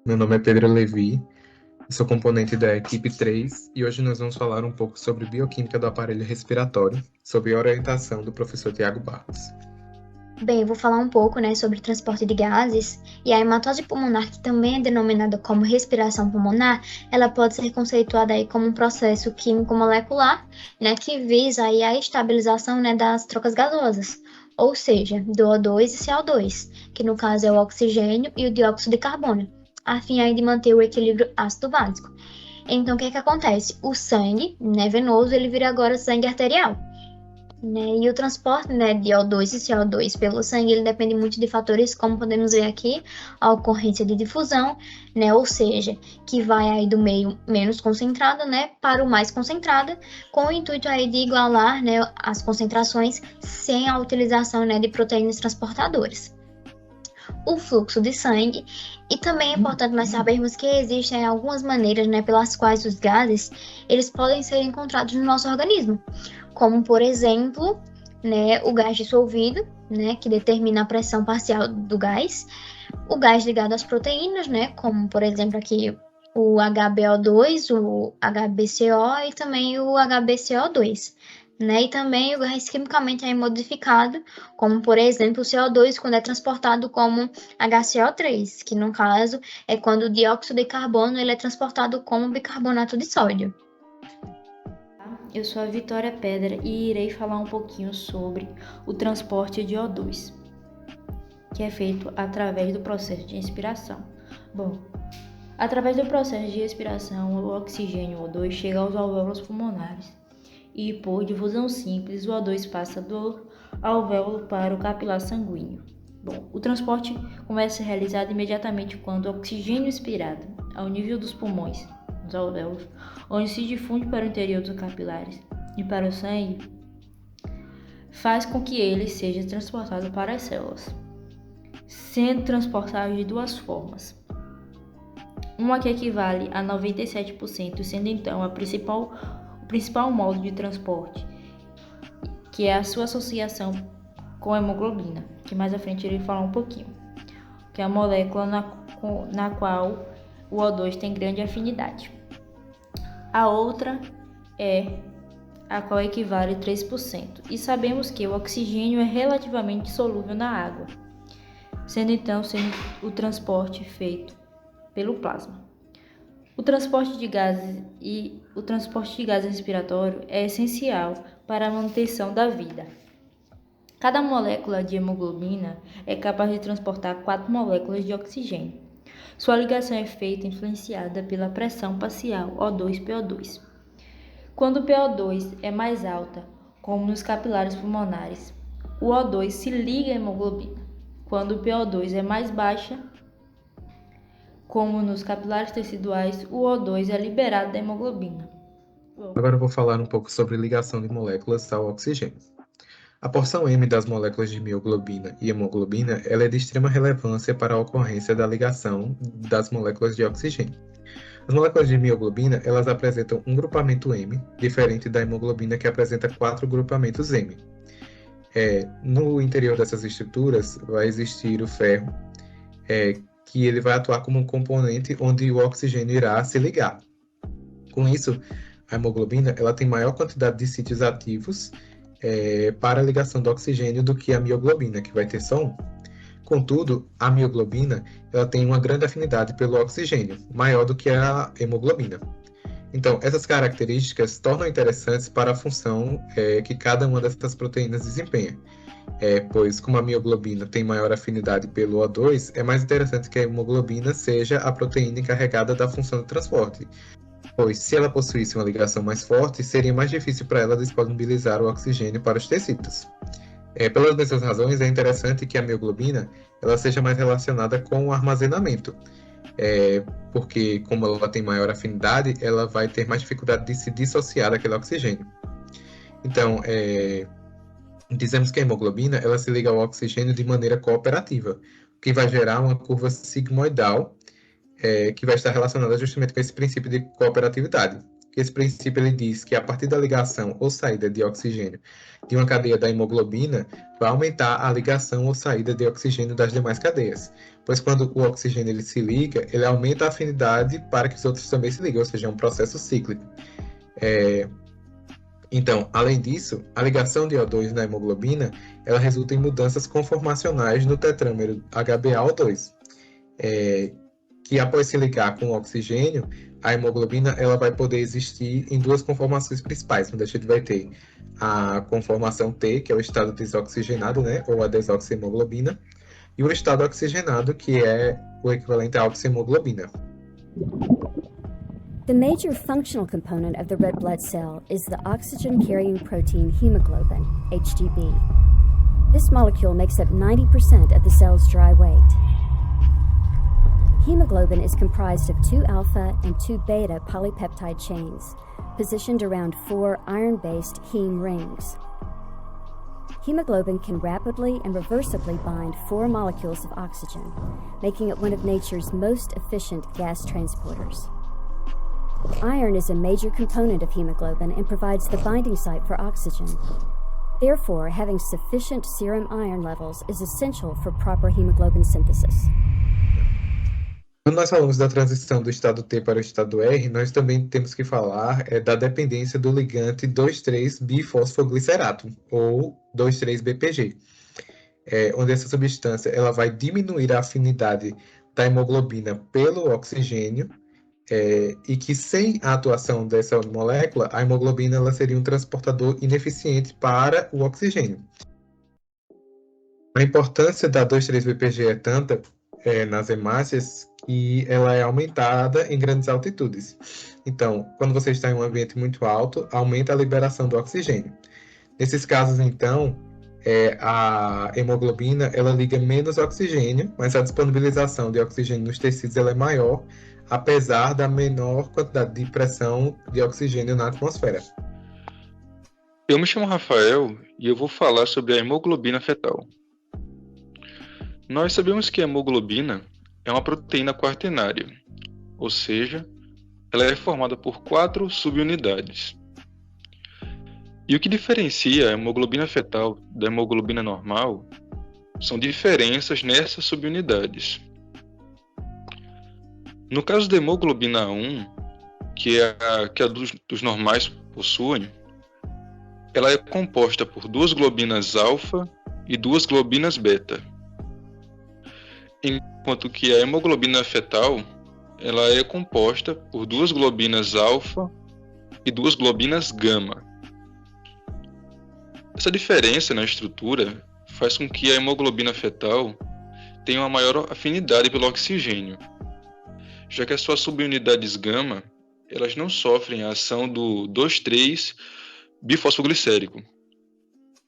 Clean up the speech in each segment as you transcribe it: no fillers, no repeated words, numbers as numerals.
Meu nome é Pedro Levi, sou componente da equipe 3 e hoje nós vamos falar um pouco sobre bioquímica do aparelho respiratório, sob a orientação do professor Tiago Barros. Bem, eu vou falar um pouco, sobre transporte de gases, e a hematose pulmonar, que também é denominada como respiração pulmonar, ela pode ser conceituada aí como um processo químico molecular, que visa aí a estabilização, das trocas gasosas, ou seja, do O2 e CO2, que no caso é o oxigênio e o dióxido de carbono, a fim aí de manter o equilíbrio ácido-básico. Então, o que é que acontece? O sangue, venoso, ele vira agora sangue arterial. E o transporte, de O2 e CO2 pelo sangue, ele depende muito de fatores, como podemos ver aqui, a ocorrência de difusão, ou seja, que vai aí do meio menos concentrado, para o mais concentrado, com o intuito aí de igualar, as concentrações sem a utilização, de proteínas transportadoras. O fluxo de sangue, e também é importante nós sabermos que existem algumas maneiras, pelas quais os gases, eles podem ser encontrados no nosso organismo, como, por exemplo, o gás dissolvido, que determina a pressão parcial do gás, o gás ligado às proteínas, como, por exemplo, aqui o HBO2, o HBCO e também o HBCO2. E também o gás quimicamente é modificado, como, por exemplo, o CO2, quando é transportado como HCO3, que, no caso, é quando o dióxido de carbono ele é transportado como bicarbonato de sódio. Eu sou a Vitória Pedra e irei falar um pouquinho sobre o transporte de O2, que é feito através do processo de respiração. Bom, através do processo de respiração, o oxigênio O2 chega aos alvéolos pulmonares e, por difusão simples, o O2 passa do alvéolo para o capilar sanguíneo. Bom, o transporte começa a ser realizado imediatamente quando o oxigênio expirado ao nível dos pulmões, os alvéolos, onde se difunde para o interior dos capilares e para o sangue, faz com que ele seja transportado para as células, sendo transportado de duas formas. Uma que equivale a 97%, sendo então o principal modo de transporte, que é a sua associação com a hemoglobina, que mais à frente eu irei falar um pouquinho, que é a molécula na qual o O2 tem grande afinidade. A outra é a qual equivale a 3%, e sabemos que o oxigênio é relativamente solúvel na água, sendo o transporte feito pelo plasma. O transporte de gases respiratório é essencial para a manutenção da vida. Cada molécula de hemoglobina é capaz de transportar 4 moléculas de oxigênio. Sua ligação é feita influenciada pela pressão parcial O2-PO2. Quando o PO2 é mais alta, como nos capilares pulmonares, o O2 se liga à hemoglobina. Quando o PO2 é mais baixa, como nos capilares teciduais, o O2 é liberado da hemoglobina. Agora eu vou falar um pouco sobre ligação de moléculas ao oxigênio. A porção M das moléculas de mioglobina e hemoglobina ela é de extrema relevância para a ocorrência da ligação das moléculas de oxigênio. As moléculas de mioglobina, elas apresentam um grupamento M, diferente da hemoglobina que apresenta 4 grupamentos M. No interior dessas estruturas vai existir o ferro, que ele vai atuar como um componente onde o oxigênio irá se ligar. Com isso, a hemoglobina ela tem maior quantidade de sítios ativos para a ligação do oxigênio do que a mioglobina, que vai ter só um. Contudo, a mioglobina ela tem uma grande afinidade pelo oxigênio, maior do que a hemoglobina. Então, essas características tornam interessantes para a função que cada uma dessas proteínas desempenha. Pois, como a mioglobina tem maior afinidade pelo O2, é mais interessante que a hemoglobina seja a proteína encarregada da função de transporte, pois, se ela possuísse uma ligação mais forte, seria mais difícil para ela disponibilizar o oxigênio para os tecidos. Pelas mesmas razões, é interessante que a mioglobina ela seja mais relacionada com o armazenamento, porque, como ela tem maior afinidade, ela vai ter mais dificuldade de se dissociar daquele oxigênio. Então, dizemos que a hemoglobina ela se liga ao oxigênio de maneira cooperativa, o que vai gerar uma curva sigmoidal, que vai estar relacionada justamente com esse princípio de cooperatividade, Esse princípio ele diz que a partir da ligação ou saída de oxigênio de uma cadeia da hemoglobina, vai aumentar a ligação ou saída de oxigênio das demais cadeias, pois quando o oxigênio ele se liga, ele aumenta a afinidade para que os outros também se liguem, ou seja, é um processo cíclico. Então, além disso, a ligação de O2 na hemoglobina, ela resulta em mudanças conformacionais no tetrâmero HbAO2, que após se ligar com o oxigênio, a hemoglobina ela vai poder existir em duas conformações principais, onde a gente vai ter a conformação T, que é o estado desoxigenado, né, ou a desoxihemoglobina, e o estado oxigenado, que é o equivalente à oxihemoglobina. The major functional component of the red blood cell is the oxygen-carrying protein hemoglobin, HGB. This molecule makes up 90% of the cell's dry weight. Hemoglobin is comprised of 2-alpha and 2-beta polypeptide chains, positioned around 4 iron-based heme rings. Hemoglobin can rapidly and reversibly bind 4 molecules of oxygen, making it one of nature's most efficient gas transporters. Iron is a major component of hemoglobin and provides the binding site for oxygen. Therefore, having sufficient serum iron levels is essential for proper hemoglobin synthesis. Quando nós falamos da transição do estado T para o estado R, nós também temos que falar da dependência do ligante 2,3-bifosfoglicerato, ou 2,3-BPG, onde essa substância ela vai diminuir a afinidade da hemoglobina pelo oxigênio, e que sem a atuação dessa molécula, a hemoglobina ela seria um transportador ineficiente para o oxigênio. A importância da 2,3-BPG é tanta nas hemácias que ela é aumentada em grandes altitudes. Então, quando você está em um ambiente muito alto, aumenta a liberação do oxigênio. Nesses casos, então, a hemoglobina ela liga menos oxigênio, mas a disponibilização de oxigênio nos tecidos ela é maior, apesar da menor quantidade de pressão de oxigênio na atmosfera. Eu me chamo Rafael e eu vou falar sobre a hemoglobina fetal. Nós sabemos que a hemoglobina é uma proteína quaternária, ou seja, ela é formada por 4 subunidades. E o que diferencia a hemoglobina fetal da hemoglobina normal são diferenças nessas subunidades. No caso da hemoglobina 1, que é a que dos normais possuem, ela é composta por 2 globinas alfa e 2 globinas beta. Enquanto que a hemoglobina fetal, ela é composta por 2 globinas alfa e 2 globinas gama. Essa diferença na estrutura faz com que a hemoglobina fetal tenha uma maior afinidade pelo oxigênio, já que as suas subunidades gama, elas não sofrem a ação do 2,3-bifosfoglicérico,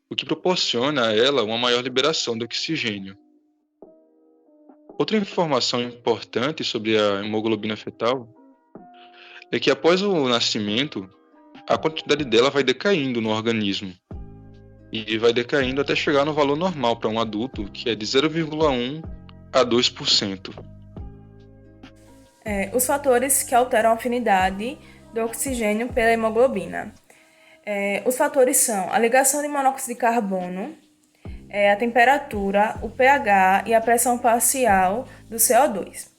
o que proporciona a ela uma maior liberação do oxigênio. Outra informação importante sobre a hemoglobina fetal é que após o nascimento, a quantidade dela vai decaindo no organismo e vai decaindo até chegar no valor normal para um adulto, que é de 0,1 a 2%. Os fatores que alteram a afinidade do oxigênio pela hemoglobina. Os fatores são a ligação de monóxido de carbono, a temperatura, o pH e a pressão parcial do CO2.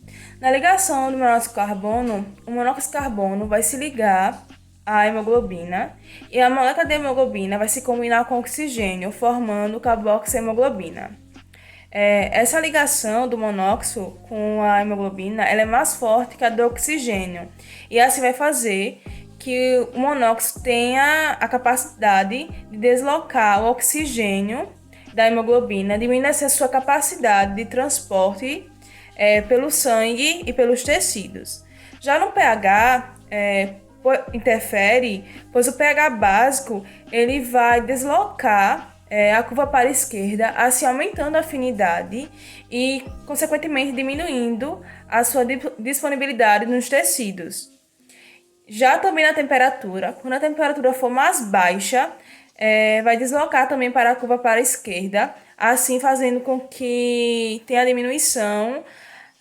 Na ligação do monóxido de carbono, o monóxido de carbono vai se ligar à hemoglobina e a molécula de hemoglobina vai se combinar com o oxigênio, formando carboxiemoglobina. Essa ligação do monóxido com a hemoglobina ela é mais forte que a do oxigênio e assim vai fazer que o monóxido tenha a capacidade de deslocar o oxigênio da hemoglobina, diminuindo a sua capacidade de transporte pelo sangue e pelos tecidos. Já no pH, interfere, pois o pH básico ele vai deslocar a curva para a esquerda, assim aumentando a afinidade e, consequentemente, diminuindo a sua disponibilidade nos tecidos. Já também na temperatura, quando a temperatura for mais baixa, vai deslocar também para a curva para a esquerda, assim fazendo com que tenha a diminuição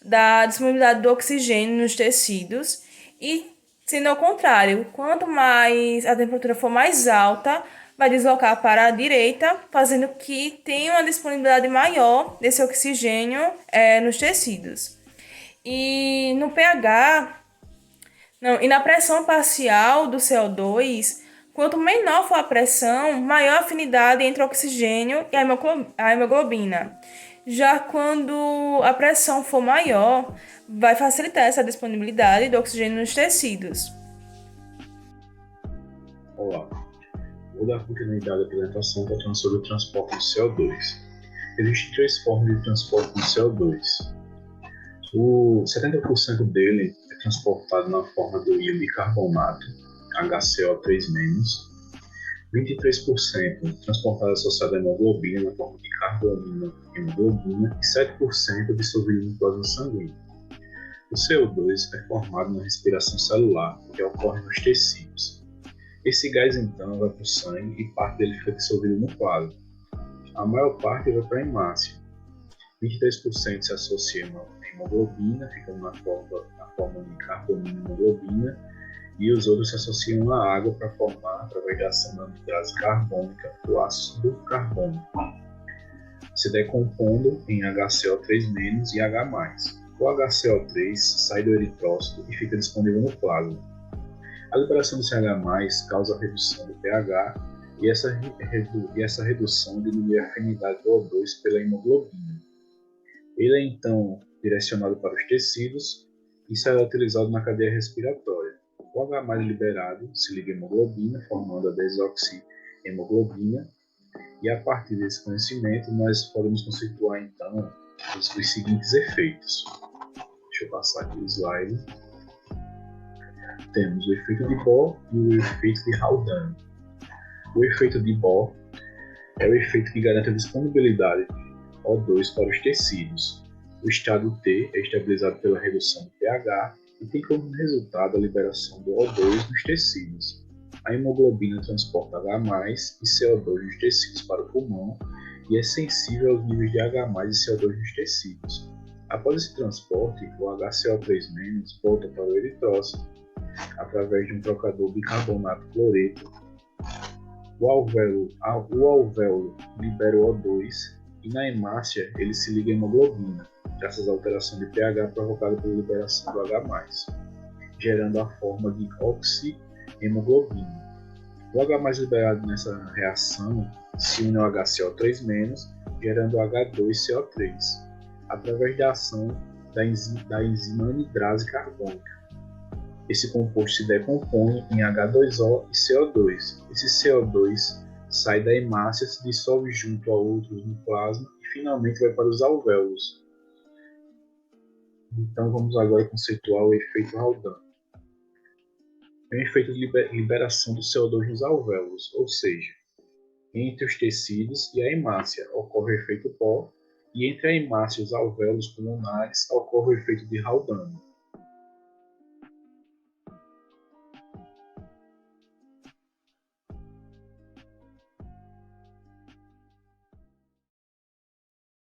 da disponibilidade do oxigênio nos tecidos e Sendo ao contrário, quanto mais a temperatura for mais alta, vai deslocar para a direita, fazendo que tenha uma disponibilidade maior desse oxigênio nos tecidos. E no pH, e na pressão parcial do CO2, quanto menor for a pressão, maior a afinidade entre o oxigênio e a hemoglobina. Já quando a pressão for maior, vai facilitar essa disponibilidade do oxigênio nos tecidos. Olá, vou dar continuidade à apresentação tratando sobre o transporte do CO2. Existem 3 formas de transporte do CO2. O 70% dele é transportado na forma do íon bicarbonato, HCO3-, 23% transportado associado à hemoglobina na forma de carbonina e hemoglobina e 7% dissolvido no plasma sanguíneo. O CO2 é formado na respiração celular, que ocorre nos tecidos. Esse gás então vai para o sangue e parte dele fica dissolvido no plasma. A maior parte vai para a hemácia. 23% se associa à hemoglobina, ficando na forma de carbonina e hemoglobina, e os outros se associam à água para formar, através da ação da anidrase carbônica, o ácido carbônico, se decompondo em HCO3- e H+. O HCO3 sai do eritrócito e fica disponível no plasma. A liberação desse H+ causa a redução do pH e essa redução diminui a afinidade do O2 pela hemoglobina. Ele é então direcionado para os tecidos e será utilizado na cadeia respiratória. O H+ liberado se liga à hemoglobina, formando a desoxihemoglobina, e a partir desse conhecimento nós podemos conceituar então os seguintes efeitos. Deixa eu passar aqui o slide. Temos o efeito de Bohr e o efeito de Haldane. O efeito de Bohr é o efeito que garante a disponibilidade de O2 para os tecidos. O estado T é estabilizado pela redução do pH e tem como resultado a liberação do O2 nos tecidos. A hemoglobina transporta H+ e CO2 nos tecidos para o pulmão e é sensível aos níveis de H+ e CO2 nos tecidos. Após esse transporte, o HCO3- volta para o eritrócito através de um trocador bicarbonato-cloreto. O alvéolo libera o O2 e na hemácia ele se liga à hemoglobina, graças à alteração de pH provocada pela liberação do H+, gerando a forma de oxihemoglobina. O H+ liberado nessa reação se une ao HCO3-, gerando H2CO3, através da ação da enzima anidrase carbônica. Esse composto se decompõe em H2O e CO2. Esse CO2 sai da hemácia, se dissolve junto a outros no plasma e finalmente vai para os alvéolos. Então vamos agora conceituar o efeito Haldane. É um efeito de liberação do CO2 nos alvéolos, ou seja, entre os tecidos e a hemácia ocorre o efeito Bohr, e entre a hemácia e os alvéolos pulmonares ocorre o efeito de Haldane.